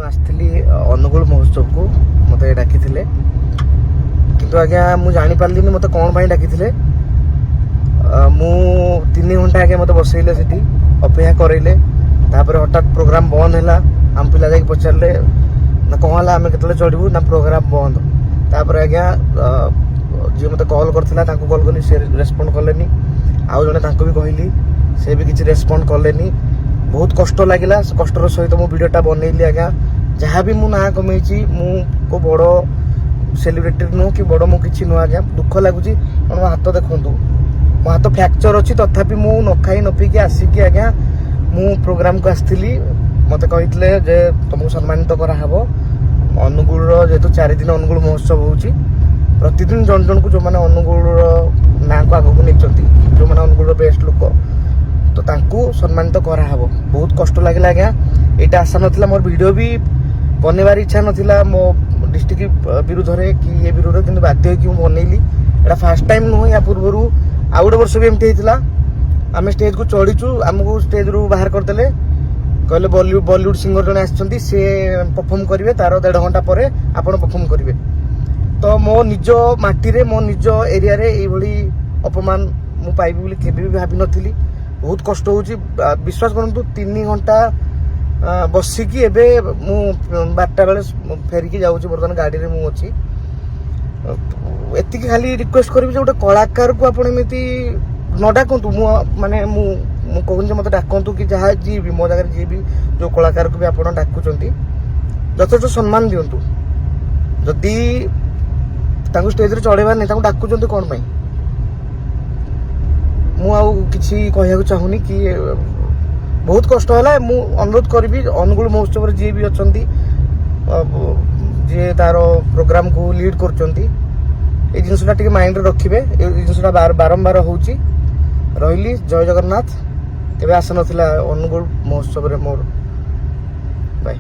आसली अनुगुल महोत्सव को मत डाकी किंतु आज्ञा मु जानी पारली मत कौन भाई डाकी मु 3 घंटा आगे मत बसैले सेठी अपेक्षा करैले तापर हठात प्रोग्राम बंद है आम पिला जाके पचारे ना कहला आम के चढ़ू ना प्रोग्राम बंद तापर आज्ञा जी मत कॉल करथिला ताको कॉल कली से रेस्पोंड कलेनी आउ जने भी कहली से भी किसी रेस्पोंड कलेनी बहुत कष्ट लगिला कष्टर सहित मो वीडियोटा बनैली आज्ञा जहाँ भी मु ना कमे मु को बड़ सेलिब्रिटी नुह कि बड़ मु कि नुह आज्ञा दुख लगुच मो हाथ देखु मो हाथ फ्रैक्चर अच्छी तथापि मु न खाई न पीकी आसिकी आज्ञा मु प्रोग्राम को आसती मत कहते जे तुमको सम्मानित कराहब अनुगुल जेहेतु 4 दिन अनुगुल महोत्सव होची प्रतिदिन जन जन को जो मैंने अनुगुल ना को आगक नहीं जो मैंने अनुगुल बेस्ट लोक तो तांकू सम्मानित कराहब बहुत कष्ट लगे आज्ञा यहाँ आशा नाला मोर वीडियो भी बनवार इच्छा नाला मो डिस्ट्रिक्ट विरुद्ध कि ये विरुद्ध कि बाध्य कि बनैली यहाँ फास्ट टाइम नुह या पूर्व आउ गोटे वर्ष भी एमती होता आम स्टेज को चढ़ीचु आमको स्टेज रू बाहर करदे कहले बॉलीवुड सिंगर जन आसी सी परफॉर्म करेंगे तार 1.5 घंटा पर आप परफॉर्म करेंगे तो मो निज माटी मो निज एरिया ये अपमान मु पाइबी बोली केबे भी भाभी नथिली बहुत कष्ट होची विश्वास करंतु 3 घंटा बसिकी एबे मु 12टा बेले फेरिकी जाऊची बर्तमान गाड़ी रे मु अछि एति खाली रिक्वेस्ट करबी जे गोटे कलाकार को आपण एमिति न डाकंतु मु माने मु कहून जे मते डाकंतु कि जहाँ जी भी मो जगह जी भी जो कलाकार को भी आपण डाकुचंती यथेष्ट सम्मान दियंतु जदि तांको स्टेज रे चढ़ेबार नहीं तांको डाकुचंती कोन पई मु आउ किछि कहया चाहूनी कि बहुत कष्ट है मु अनुरोध करी अनुगुल महोत्सव जी भी अच्छा जी तार प्रोग्राम को लीड कर जिनसा माइंड रखिए जिनसा बारंबार होची रही जय जगन्नाथ केबे आस नाला अनुगुल महोत्सव मोर बाय।